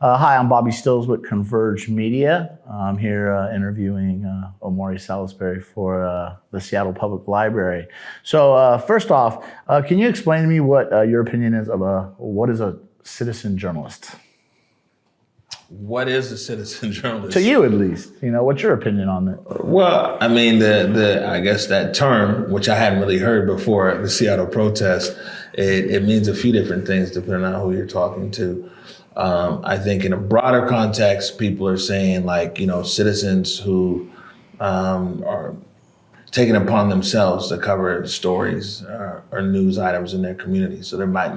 Hi, I'm Bobby Stills with Converge Media. I'm here interviewing Omari Salisbury for the Seattle Public Library. So first off, can you explain to me what your opinion is of what is a citizen journalist? What is a citizen journalist? To you, at least. What's your opinion on that? Well, I mean, I guess that term, which I hadn't really heard before, the Seattle protest, it means a few different things depending on who you're talking to. I think in a broader context, people are saying citizens who are taking upon themselves to cover stories or news items in their community. So that might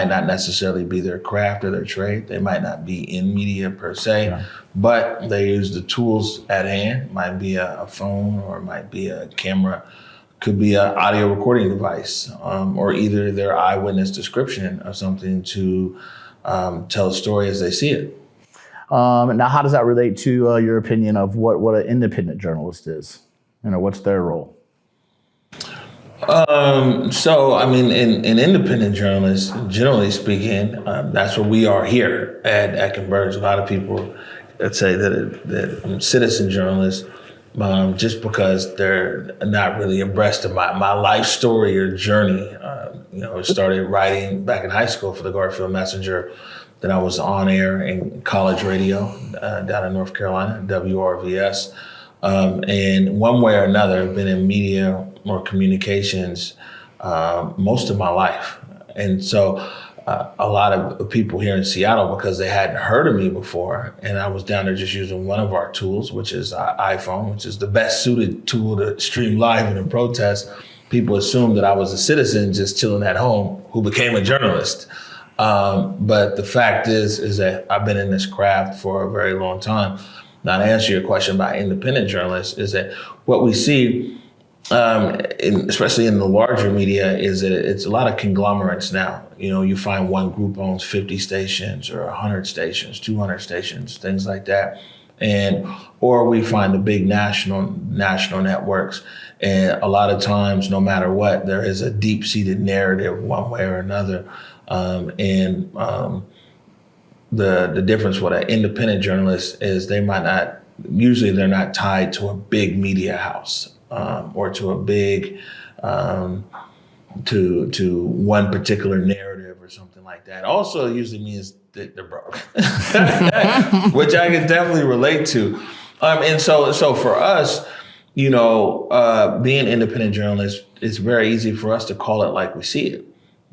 not necessarily be their craft or their trade. They might not be in media per se, but they use the tools at hand. It might be a phone, or it might be a camera, could be an audio recording device, or either their eyewitness description of something to tell a story as they see it. Now, how does that relate to your opinion of what an independent journalist is? What's their role? So, I mean, in independent journalists, generally speaking, that's what we are here at Converge. A lot of people that say that citizen journalists, just because they're not abreast of my life story or journey. I started writing back in high school for the Garfield Messenger. Then I was on air in college radio down in North Carolina, WRVS. And one way or another, I've been in media or communications most of my life. And so a lot of people here in Seattle, because they hadn't heard of me before, and I was down there just using one of our tools, which is iPhone, which is the best suited tool to stream live in a protest, people assumed that I was a citizen just chilling at home who became a journalist. But the fact is that I've been in this craft for a very long time. Now, to answer your question about independent journalists, is that what we see, especially in the larger media, is that it's a lot of conglomerates now. You find one group owns 50 stations or 100 stations, 200 stations, things like that. Or we find the big national networks. And a lot of times, no matter what, there is a deep-seated narrative one way or another. The difference with an independent journalist is they're not tied to a big media house or to a big to one particular narrative or something like that. Also, it usually means that they're broke, which I can definitely relate to. And so for us, being independent journalists, it's very easy for us to call it like we see it,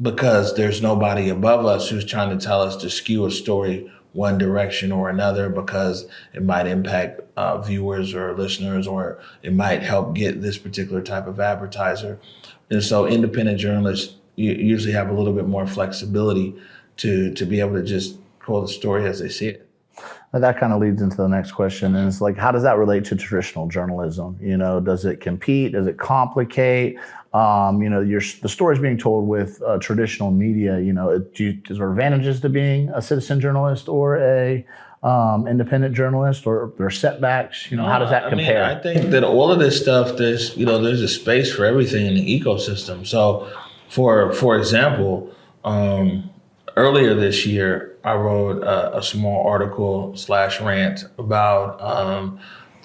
because there's nobody above us who's trying to tell us to skew a story one direction or another, because it might impact viewers or listeners, or it might help get this particular type of advertiser. And so independent journalists usually have a little bit more flexibility to be able to just call the story as they see it. That kind of leads into the next question, and it's how does that relate to traditional journalism? Does it compete? Does it complicate? The stories being told with traditional media. Is there advantages to being a citizen journalist or a independent journalist, or are there setbacks? How does that compare? I think that all of this stuff, there's a space for everything in the ecosystem. So, for example, earlier this year, I wrote a small article / rant about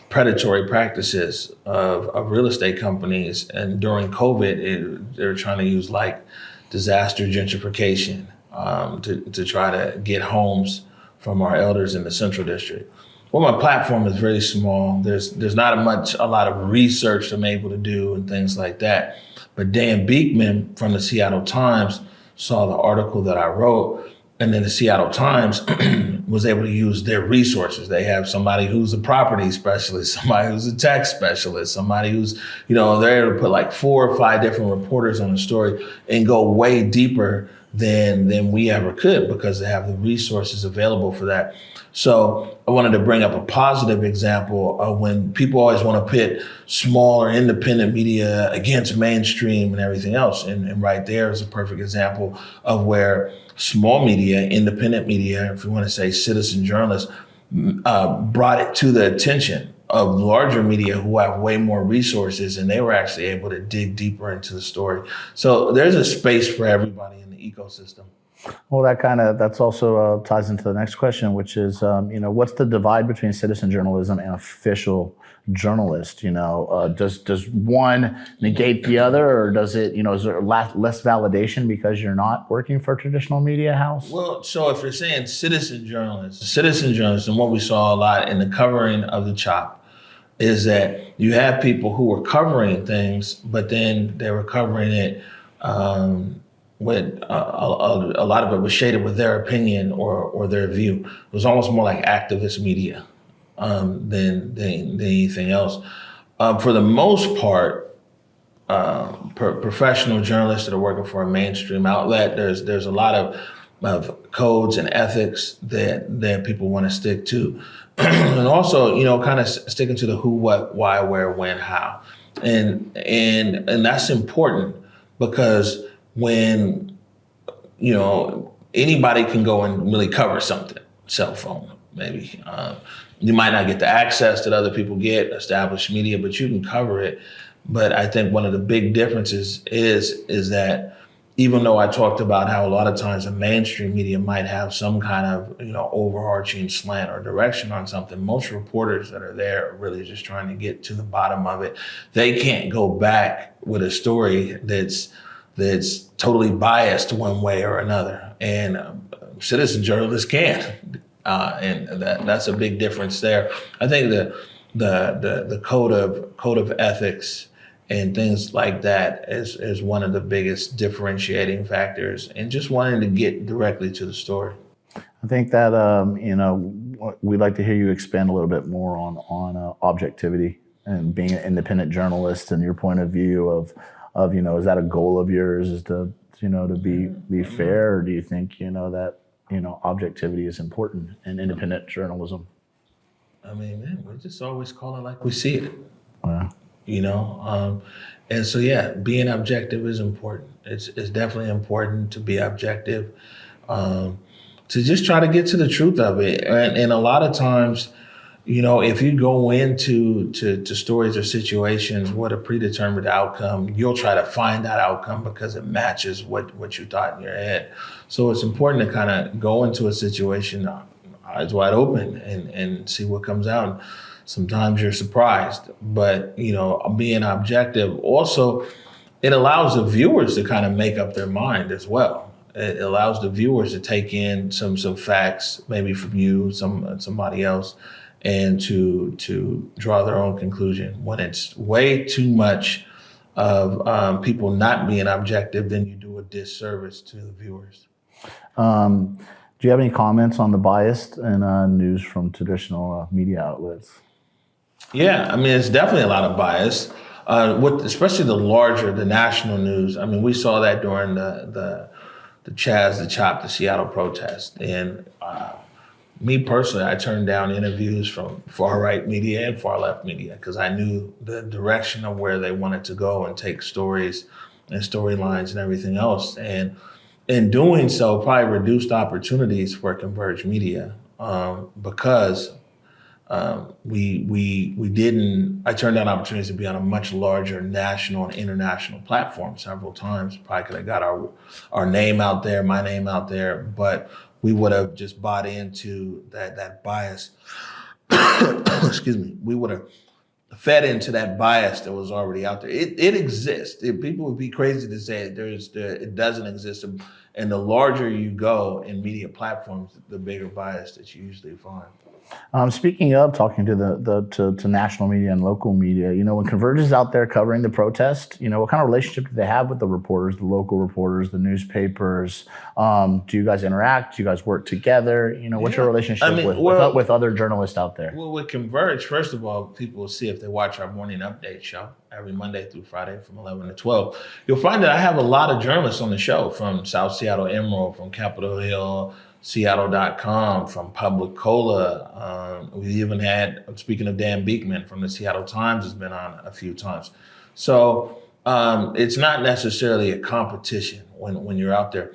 predatory practices of real estate companies. And during COVID, they're trying to use disaster gentrification to try to get homes from our elders in the Central District. Well, my platform is very small. There's not a lot of research I'm able to do and things like that. But Dan Beekman from the Seattle Times saw the article that I wrote, and then the Seattle Times was able to use their resources. They have somebody who's a property specialist, somebody who's a tax specialist, somebody who's, they're able to put 4 or 5 different reporters on the story and go way deeper than we ever could, because they have the resources available for that. So I wanted to bring up a positive example of when people always want to pit small or independent media against mainstream and everything else. And right there is a perfect example of where small media, independent media, if you want to say citizen journalists, brought it to the attention of larger media who have way more resources, and they were actually able to dig deeper into the story. So there's a space for everybody in the ecosystem. Well, that's also ties into the next question, which is, what's the divide between citizen journalism and official journalist? Does one negate the other, or does it, is there less validation because you're not working for a traditional media house? Well, so if you're saying citizen journalists, and what we saw a lot in the covering of the CHOP is that you have people who were covering things, but then they were covering it with a lot of it was shaded with their opinion or their view. It was almost more like activist media than anything else. For the most part, professional journalists that are working for a mainstream outlet, there's a lot of codes and ethics that people want to stick to, and also kind of sticking to the who, what, why, where, when, how, and that's important because when anybody can go and really cover something, cell phone maybe. You might not get the access that other people get, established media, but you can cover it. But I think one of the big differences is that even though I talked about how a lot of times the mainstream media might have some kind of overarching slant or direction on something, most reporters that are there are really just trying to get to the bottom of it. They can't go back with a story that's totally biased one way or another, and citizen journalists can, and that's a big difference there. I think the code of ethics and things like that is one of the biggest differentiating factors, and just wanting to get directly to the story. I think that we'd like to hear you expand a little bit more on objectivity and being an independent journalist and your point of view of is that a goal of yours, is to be fair, or do you think that objectivity is important in independent journalism? I mean, man, we're just always calling like we see it. Yeah. And so yeah, being objective is important. It's definitely important to be objective, to just try to get to the truth of it. And a lot of times, if you go into stories or situations with a predetermined outcome, you'll try to find that outcome because it matches what you thought in your head. So it's important to kind of go into a situation eyes wide open and see what comes out. Sometimes you're surprised, but being objective also, it allows the viewers to kind of make up their mind as well. It allows the viewers to take in some facts, maybe from you, somebody else, and to draw their own conclusion. When it's way too much of people not being objective, then you do a disservice to the viewers. Do you have any comments on the bias in news from traditional media outlets? Yeah, I mean, it's definitely a lot of bias, especially the national news. I mean, we saw that during the Chaz, the CHOP, the Seattle protest. And me personally, I turned down interviews from far right media and far left media because I knew the direction of where they wanted to go and take stories and storylines and everything else. And in doing so, probably reduced opportunities for Converge Media because I turned down opportunities to be on a much larger national and international platform several times. Probably could have got our name out there, my name out there, but we would have just bought into that bias. Excuse me. We would have fed into that bias that was already out there. It exists. People would be crazy to say it doesn't exist. And the larger you go in media platforms, the bigger bias that you usually find. Speaking of talking to national media and local media, when Converge is out there covering the protest, what kind of relationship do they have with the reporters, the local reporters, the newspapers? Do you guys interact? Do you guys work together? What's your relationship with other journalists out there? Well, with Converge, first of all, people will see if they watch our morning update show every Monday through Friday from 11 to 12. You'll find that I have a lot of journalists on the show from South Seattle Emerald, from Capitol Hill, Seattle.com, from Public Cola. We even had, speaking of Dan Beekman from the Seattle Times, has been on a few times. So it's not necessarily a competition when you're out there.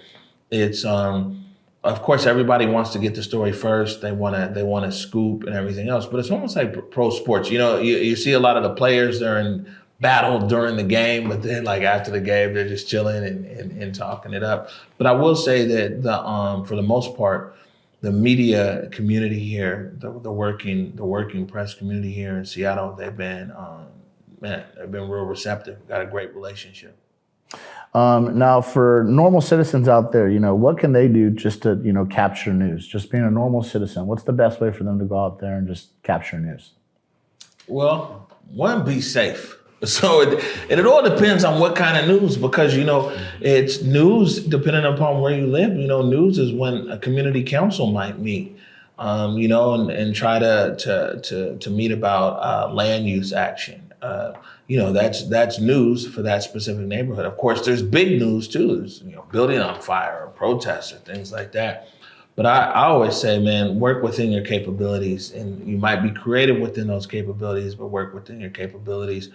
It's of course everybody wants to get the story first. They want to scoop and everything else, but it's almost like pro sports. You see a lot of the players, they're in battle during the game, but then like after the game, they're just chilling and talking it up. But I will say that for the most part, the media community here, the working press community here in Seattle, they've been real receptive. Got a great relationship. Now, for normal citizens out there, what can they do just to, capture news? Just being a normal citizen, what's the best way for them to go out there and just capture news? Well, one, be safe. So it all depends on what kind of news, because it's news depending upon where you live. News is when a community council might meet, and try to meet about land use action. That's news for that specific neighborhood. Of course, there's big news too. There's building on fire or protests or things like that. But I always say, man, work within your capabilities, and you might be creative within those capabilities, but work within your capabilities.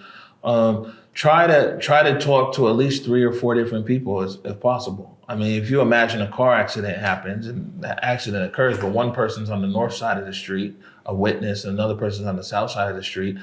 Try to talk to at least 3 or 4 different people if possible. I mean, if you imagine a car accident happens and that accident occurs, but one person's on the north side of the street, a witness, and another person's on the south side of the street,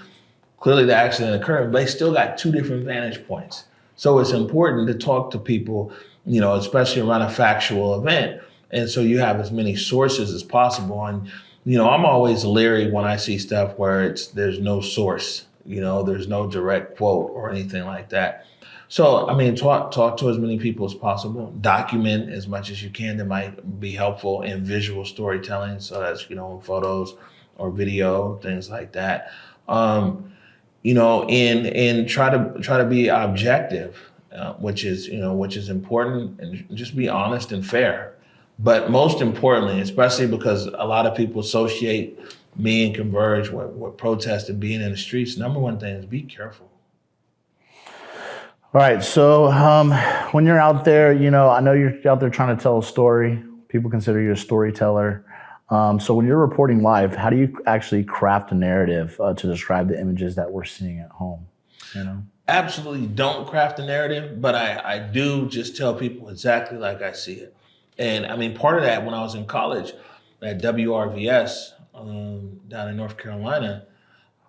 clearly the accident occurred, but they still got 2 different vantage points. So it's important to talk to people, especially around a factual event. And so you have as many sources as possible. And, I'm always leery when I see stuff where there's no source, there's no direct quote or anything like that. So, I mean, talk to as many people as possible, document as much as you can that might be helpful in visual storytelling. So that's, photos or video, things like that. And try to be objective, which is important, and just be honest and fair. But most importantly, especially because a lot of people associate me and Converge with protest and being in the streets, number one thing is be careful. All right. So when you're out there, I know you're out there trying to tell a story. People consider you a storyteller. So when you're reporting live, how do you actually craft a narrative to describe the images that we're seeing at home? Absolutely don't craft a narrative, but I do just tell people exactly like I see it. And I mean, part of that, when I was in college at WRVS down in North Carolina,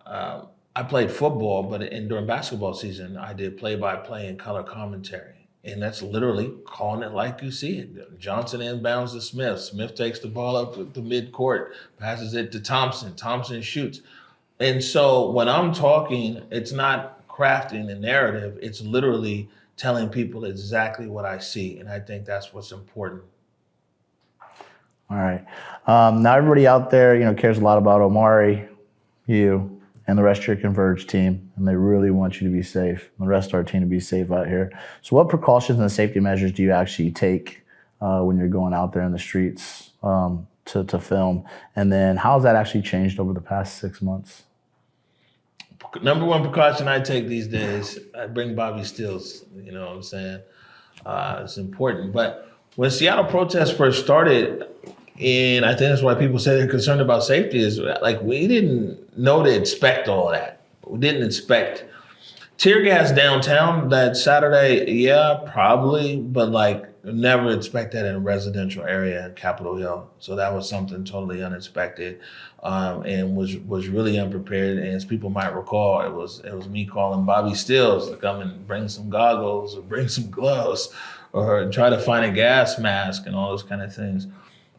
I played football, but during basketball season, I did play-by-play and color commentary. And that's literally calling it like you see it. Johnson inbounds to Smith. Smith takes the ball up the mid-court, passes it to Thompson. Thompson shoots. And so when I'm talking, it's not crafting a narrative. It's literally telling people exactly what I see. And I think that's what's important. All right. Now everybody out there, cares a lot about Omari, you, and the rest of your Converge team, and they really want you to be safe, and the rest of our team to be safe out here. So what precautions and safety measures do you actually take when you're going out there in the streets to film? And then how has that actually changed over the past 6 months? Number one precaution I take these days, I bring Bobby Stills, you know what I'm saying? It's important. But when Seattle protests first started, and I think that's why people say they're concerned about safety, is like we didn't know to expect all that. We didn't expect tear gas downtown that Saturday, yeah, probably, but like never expect that in a residential area in Capitol Hill. So that was something totally unexpected, and was really unprepared. And as people might recall, it was me calling Bobby Stills to come and bring some goggles or bring some gloves or try to find a gas mask and all those kind of things.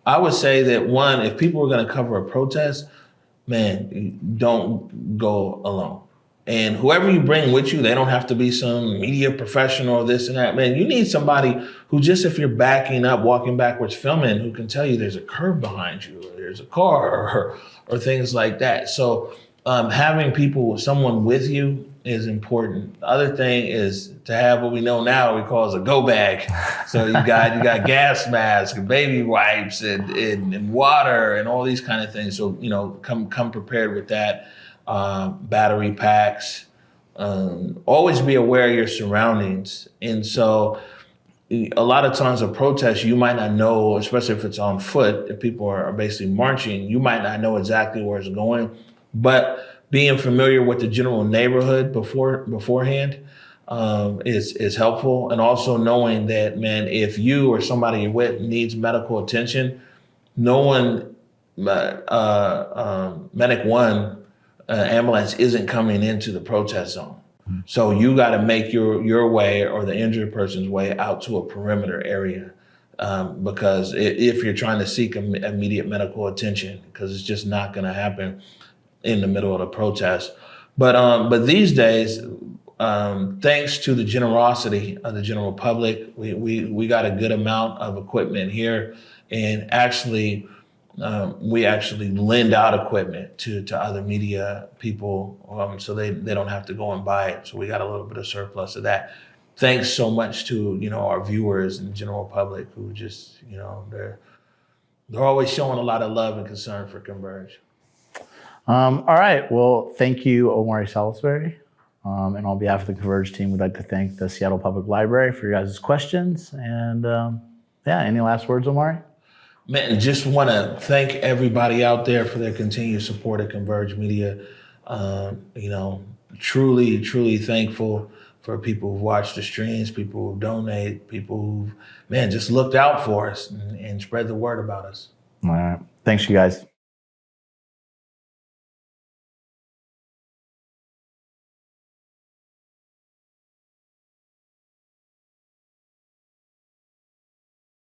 I would say that one, if people were going to cover a protest, man, don't go alone. And whoever you bring with you, they don't have to be some media professional or this and that. Man, you need somebody who, just if you're backing up, walking backwards, filming, who can tell you there's a curb behind you, or there's a car, or things like that. So having someone with you is important. The other thing is to have what we know now we call as a go bag. So you got gas masks, baby wipes, and water, and all these kind of things. So come prepared with that. Battery packs. Always be aware of your surroundings. And so a lot of times of protests, you might not know, especially if it's on foot, if people are basically marching, you might not know exactly where it's going. But being familiar with the general neighborhood beforehand is helpful. And also knowing that, man, if you or somebody you're with needs medical attention, Medic 1 ambulance isn't coming into the protest zone. So you got to make your way or the injured person's way out to a perimeter area. Because if you're trying to seek immediate medical attention, because it's just not going to happen in the middle of the protest. But these days, thanks to the generosity of the general public, we got a good amount of equipment here, and actually, we actually lend out equipment to other media people, so they don't have to go and buy it. So we got a little bit of surplus of that. Thanks so much to our viewers and general public who just they're always showing a lot of love and concern for Converge. All right. Well, thank you, Omari Salisbury. And on behalf of the Converge team, we'd like to thank the Seattle Public Library for your guys' questions. And any last words, Omari? Man, just want to thank everybody out there for their continued support of Converge Media. Truly, truly thankful for people who've watched the streams, people who donate, people who've, just looked out for us and spread the word about us. All right. Thanks, you guys.